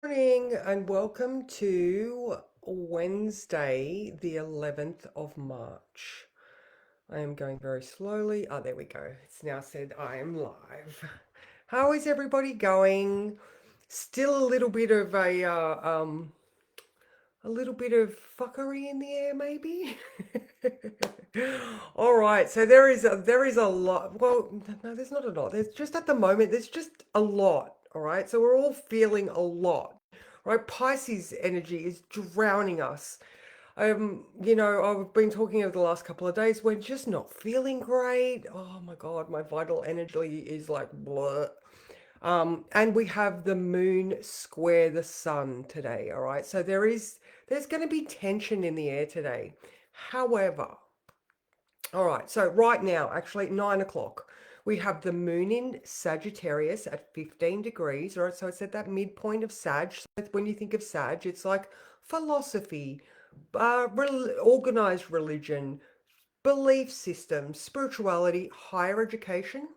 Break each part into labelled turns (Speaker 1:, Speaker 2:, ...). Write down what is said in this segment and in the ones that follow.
Speaker 1: Morning and welcome to Wednesday, the 11th of March. I am going very slowly. Oh, there we go. It's now said I am live. How is everybody going? Still a little bit of a little bit of fuckery in the air, maybe. All right, so there is a lot. Well, no, there's not a lot. There's just at the moment there's just a lot. All right, so we're all feeling a lot. Right, Pisces energy is drowning us. I've been talking over the last couple of days. We're just not feeling great. Oh my God, my vital energy is like blah. And we have the moon square the sun today. All right, so there's going to be tension in the air today. However, all right, so right now, actually at 9 o'clock, we have the moon in Sagittarius at 15 degrees. All right, so it's at that midpoint of Sag. So when you think of Sag, it's like philosophy, organized religion, belief systems, spirituality, higher education,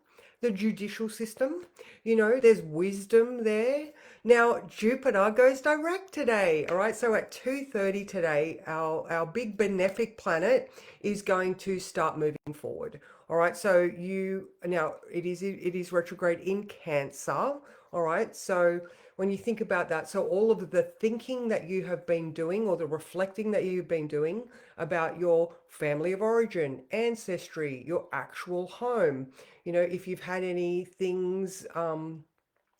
Speaker 1: the judicial system. There's wisdom there. Now, Jupiter goes direct today. All right, so at 2:30 today, our big benefic planet is going to start moving forward. All right, so it is retrograde in Cancer. All right, so when you think about that, so all of the thinking that you have been doing or the reflecting that you've been doing about your family of origin, ancestry, your actual home, if you've had any things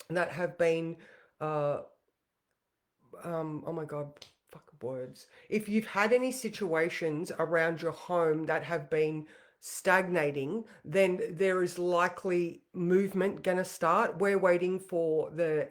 Speaker 1: that have been uh, oh my God, fuck words. If you've had any situations around your home that have been stagnating, then there is likely movement going to start. We're waiting for the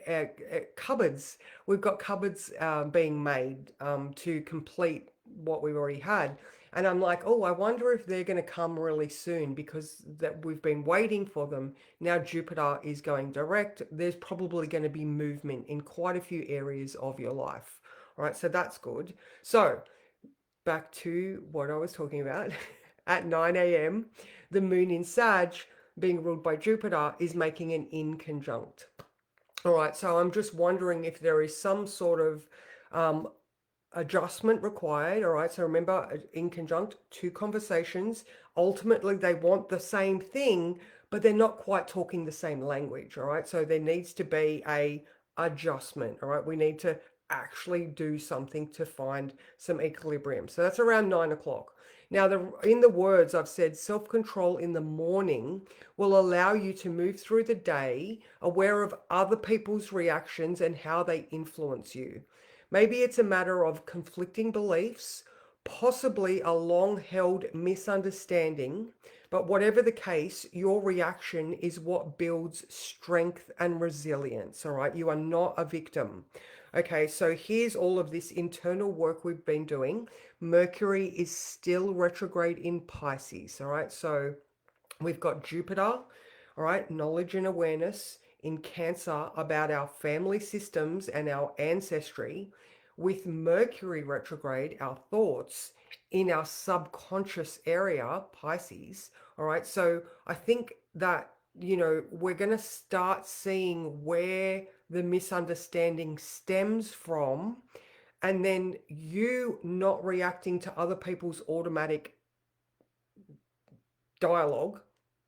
Speaker 1: cupboards. We've got cupboards being made to complete what we've already had. And I'm like, oh, I wonder if they're going to come really soon because that we've been waiting for them. Now Jupiter is going direct. There's probably going to be movement in quite a few areas of your life. All right, so that's good. So back to what I was talking about. At 9 a.m., the moon in Sag, being ruled by Jupiter, is making an inconjunct. All right, so I'm just wondering if there is some sort of um, adjustment required. All right, so remember, in conjunct, two conversations. Ultimately, they want the same thing, but they're not quite talking the same language. All right, so there needs to be a adjustment. All right, we need to actually do something to find some equilibrium. So that's around 9 o'clock. Now, in the words I've said, self-control in the morning will allow you to move through the day aware of other people's reactions and how they influence you. Maybe it's a matter of conflicting beliefs, possibly a long held misunderstanding, but whatever the case, your reaction is what builds strength and resilience. All right, you are not a victim. Okay, so here's all of this internal work we've been doing. Mercury is still retrograde in Pisces. All right, so we've got Jupiter, all right, knowledge and awareness in Cancer about our family systems and our ancestry, with Mercury retrograde, our thoughts in our subconscious area, Pisces. All right, so I think that, we're going to start seeing where the misunderstanding stems from, and then you not reacting to other people's automatic dialogue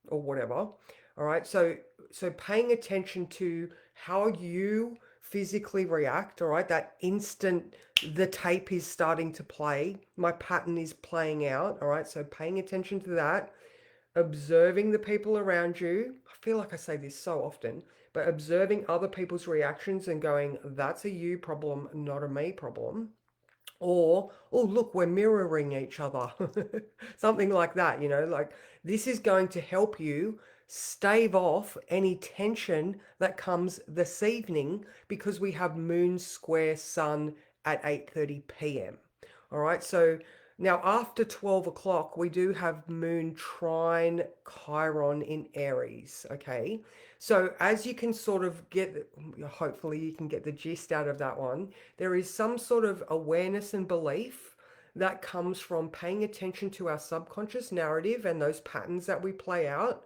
Speaker 1: or whatever. All right, so paying attention to how you physically react. All right, that instant the tape is starting to play, my pattern is playing out. All right, so paying attention to that, observing the people around you. I feel like I say this so often, but observing other people's reactions and going, that's a you problem, not a me problem. Or, oh, look, we're mirroring each other. Something like that, like this is going to help you stave off any tension that comes this evening because we have moon square sun at 8:30 p.m. All right, so now after 12 o'clock, we do have moon trine Chiron in Aries. Okay, so as you can sort of get, hopefully you can get the gist out of that one, there is some sort of awareness and belief that comes from paying attention to our subconscious narrative and those patterns that we play out.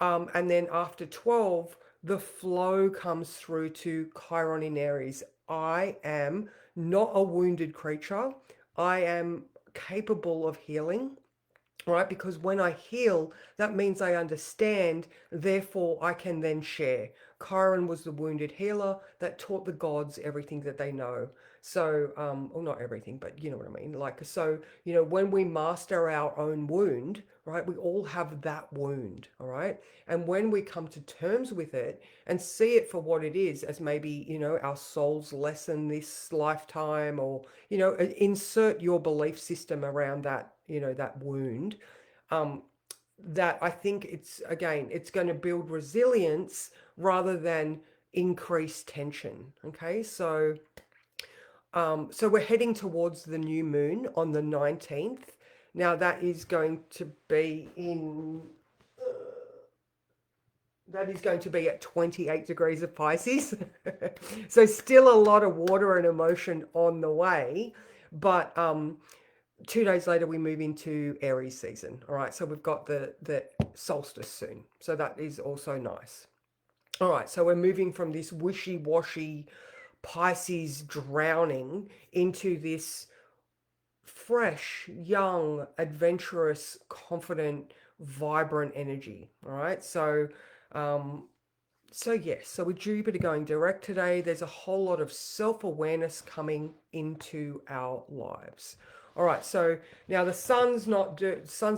Speaker 1: And then after 12, the flow comes through to Chiron in Aries. I am not a wounded creature. I am capable of healing, right? Because when I heal, that means I understand, therefore I can then share. Chiron was the wounded healer that taught the gods everything that they know. So, well, not everything, but you know what I mean. Like, so, when we master our own wound, right, we all have that wound, all right? And when we come to terms with it and see it for what it is, as maybe, our soul's lesson this lifetime, or, insert your belief system around that, that wound, um, that I think it's going to build resilience rather than increase tension. Okay, so we're heading towards the new moon on the 19th. Now that is going to be in that is going to be at 28 degrees of Pisces. So still a lot of water and emotion on the way, but 2 days later we move into Aries season. All right, so we've got the solstice soon, so that is also nice. All right, so we're moving from this wishy-washy Pisces drowning into this fresh, young, adventurous, confident, vibrant energy. All right, um, so yes, so with Jupiter going direct today, there's a whole lot of self-awareness coming into our lives. All right, so now the sun's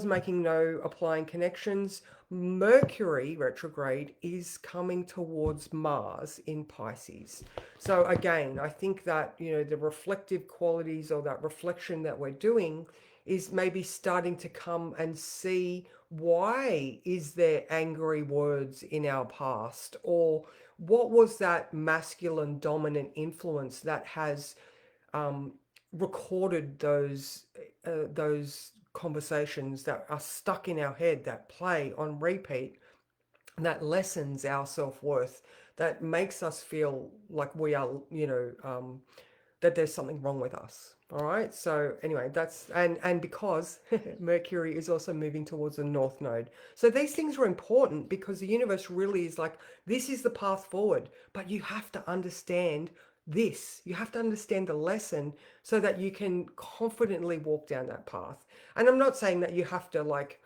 Speaker 1: making no applying connections. Mercury retrograde is coming towards Mars in Pisces. So again, I think that, the reflective qualities, or that reflection that we're doing, is maybe starting to come and see, why is there angry words in our past, or what was that masculine dominant influence that has um, recorded those conversations that are stuck in our head, that play on repeat, that lessens our self-worth, that makes us feel like we are, that there's something wrong with us. All right, so anyway, that's and because Mercury is also moving towards the north node, so these things are important because the universe really is like, this is the path forward, but you have to understand this, you have to understand the lesson so that you can confidently walk down that path. And I'm not saying that you have to, like,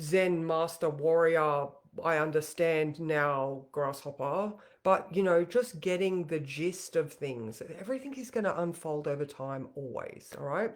Speaker 1: Zen master warrior, I understand now, grasshopper. But, just getting the gist of things. Everything is going to unfold over time, always. All right.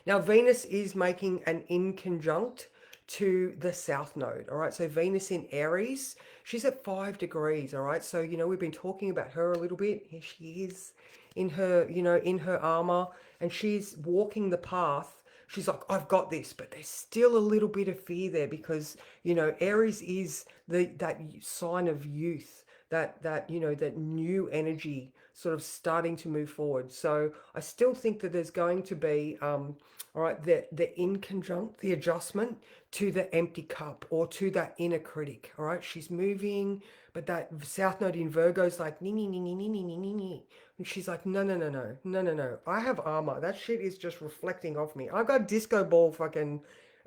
Speaker 1: Now, Venus is making an inconjunct to the south node. All right. So, Venus in Aries, she's at 5 degrees. All right. So, we've been talking about her a little bit. Here she is in her, in her armor, and she's walking the path. She's like, I've got this, but there's still a little bit of fear there because, Aries is that sign of youth, that new energy sort of starting to move forward. So I still think that there's going to be, all right, the inconjunct, the adjustment to the empty cup, or to that inner critic. All right, she's moving, but that south node in Virgo's like, nee, nee, nee, nee, nee, nee, nee, nee. And she's like, no, no, no, no, no, no, no. I have armor. That shit is just reflecting off me. I got disco ball fucking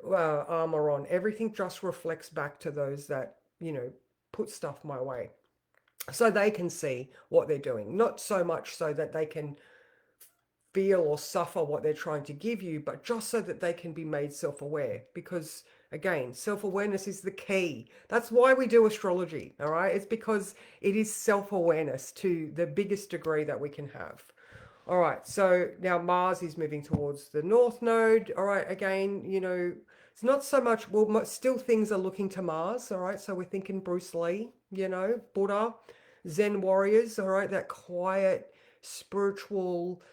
Speaker 1: armor on. Everything just reflects back to those that, put stuff my way. So they can see what they're doing. Not so much so that they can feel or suffer what they're trying to give you, but just so that they can be made self-aware. Because again, self-awareness is the key. That's why we do astrology, all right? It's because it is self-awareness to the biggest degree that we can have. All right, so now Mars is moving towards the north node. All right, again, it's not so much, well, still things are looking to Mars. All right, so we're thinking Bruce Lee, Buddha, Zen warriors. All right, that quiet, spiritual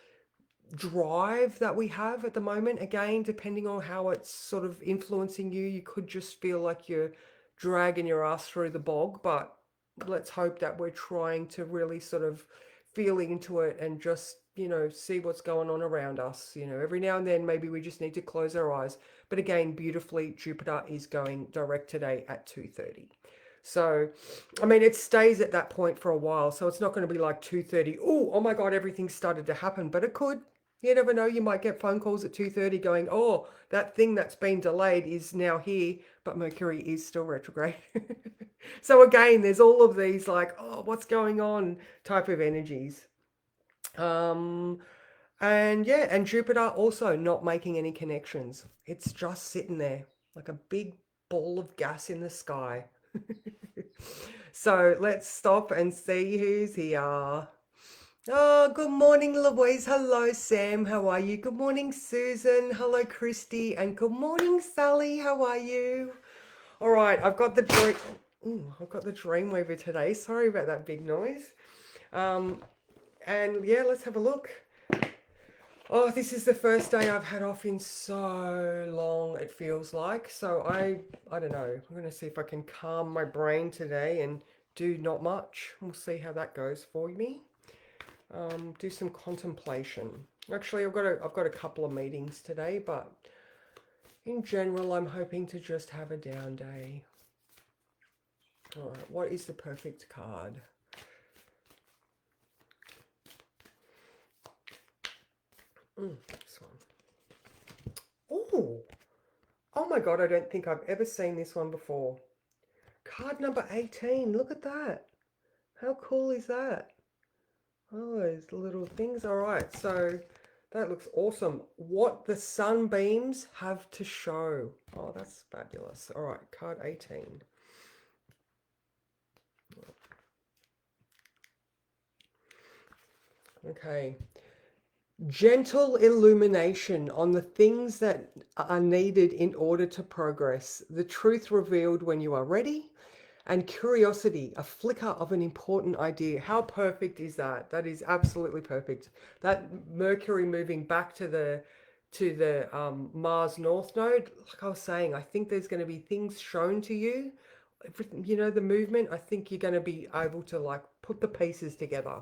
Speaker 1: drive that we have at the moment. Again, depending on how it's sort of influencing you, you could just feel like you're dragging your ass through the bog, but let's hope that we're trying to really sort of feel into it and just, see what's going on around us. Every now and then maybe we just need to close our eyes. But again, beautifully, Jupiter is going direct today at 2:30. So, I mean, it stays at that point for a while. So it's not going to be like 2:30. Oh my God, everything started to happen, but it could. You never know, you might get phone calls at 2:30 going, oh, that thing that's been delayed is now here, but Mercury is still retrograde. So again, there's all of these like, oh, what's going on type of energies. Um, and yeah, and Jupiter also not making any connections. It's just sitting there like a big ball of gas in the sky. So let's stop and see who's here. Oh, good morning, Louise. Hello, Sam. How are you? Good morning, Susan. Hello, Christy. And good morning, Sally. How are you? All right, I've got the dream. Ooh, I've got the Dreamweaver today. Sorry about that big noise. Um, and yeah, let's have a look. Oh, this is the first day I've had off in so long, it feels like. So I don't know. I'm gonna see if I can calm my brain today and do not much. We'll see how that goes for me. Do some contemplation. Actually, I've got a couple of meetings today, but in general, I'm hoping to just have a down day. All right, what is the perfect card? This one. Oh, oh my God! I don't think I've ever seen this one before. Card number 18. Look at that. How cool is that? Oh, those little things. All right, so that looks awesome. What the sunbeams have to show. Oh, that's fabulous. All right, card 18. Okay. Gentle illumination on the things that are needed in order to progress. The truth revealed when you are ready. And curiosity, a flicker of an important idea. How perfect is that? That is absolutely perfect. That Mercury moving back to the Mars North Node, like I was saying, I think there's going to be things shown to you. You know, the movement, I think you're going to be able to like put the pieces together.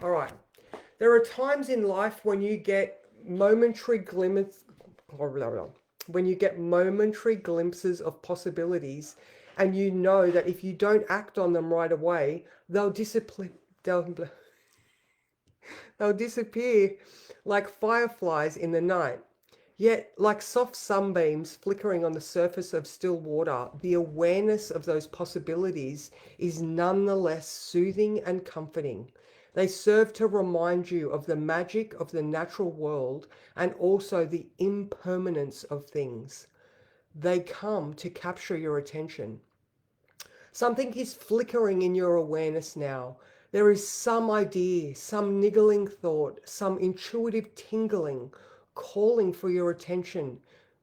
Speaker 1: All right. There are times in life when you get momentary glimmers, when you get momentary glimpses of possibilities, and you know that if you don't act on them right away, they'll disappear. They'll disappear like fireflies in the night. Yet, like soft sunbeams flickering on the surface of still water, the awareness of those possibilities is nonetheless soothing and comforting. They serve to remind you of the magic of the natural world and also the impermanence of things. They come to capture your attention. Something is flickering in your awareness now. There is some idea, some niggling thought, some intuitive tingling calling for your attention.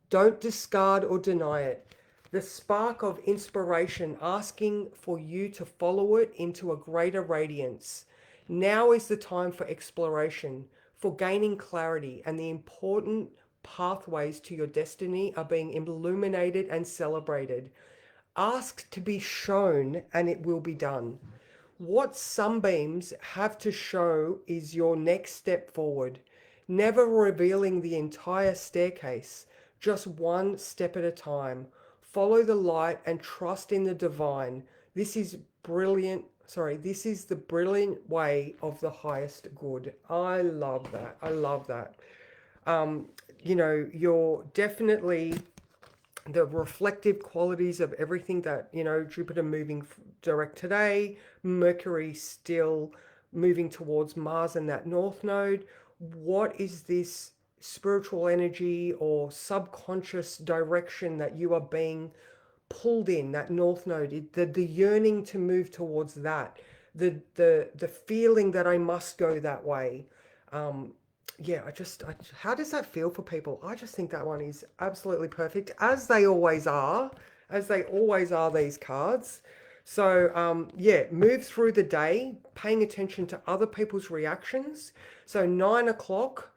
Speaker 1: Don't discard or deny it. The spark of inspiration asking for you to follow it into a greater radiance. Now is the time for exploration, for gaining clarity, and the important pathways to your destiny are being illuminated and celebrated. Ask to be shown and it will be done. What sunbeams have to show is your next step forward, never revealing the entire staircase, just one step at a time. Follow the light and trust in the divine. This is brilliant. Sorry, this is the brilliant way of the highest good. I love that. I love that. Um, you know, you're definitely the reflective qualities of everything that, you know, Jupiter moving direct today, Mercury still moving towards Mars and that North Node. What is this spiritual energy or subconscious direction that you are being pulled in, that North Node, the yearning to move towards that, the feeling that I must go that way. Um, yeah, how does that feel for people? I just think that one is absolutely perfect, as they always are, these cards. So, yeah, move through the day, paying attention to other people's reactions. So 9 o'clock,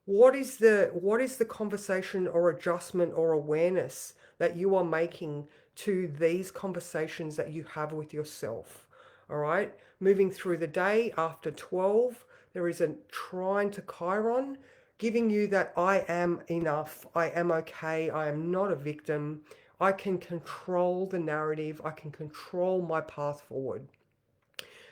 Speaker 1: what is the conversation or adjustment or awareness that you are making to these conversations that you have with yourself? All right, moving through the day after 12, there is a trine to Chiron, giving you that I am enough, I am okay, I am not a victim, I can control the narrative, I can control my path forward.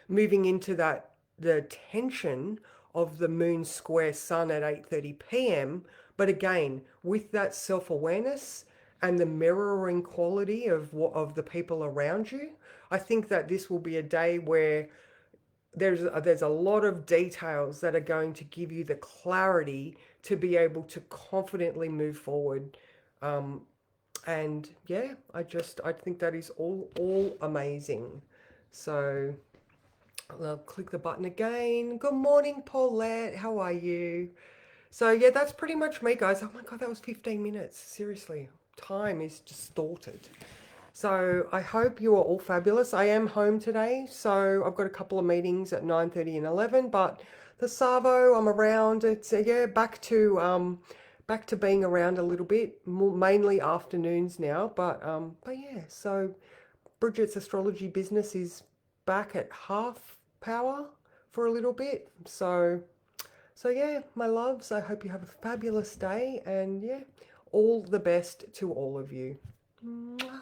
Speaker 1: Moving into that, the tension of the moon square sun at 8:30 p.m. But again, with that self-awareness and the mirroring quality of the people around you, I think that this will be a day where there's a lot of details that are going to give you the clarity to be able to confidently move forward. Um, and yeah, I think that is all amazing. So I'll click the button again. Good morning, Paulette. How are you? So yeah, that's pretty much me, guys. Oh my God, that was 15 minutes. Seriously, time is distorted. So I hope you are all fabulous. I am home today, so I've got a couple of meetings at 9:30 and 11, but the Savo, I'm around. It's yeah, back to being around a little bit, more, mainly afternoons now, but yeah, so Bridget's astrology business is back at half power for a little bit. So yeah, my loves, I hope you have a fabulous day and yeah, all the best to all of you. Mwah.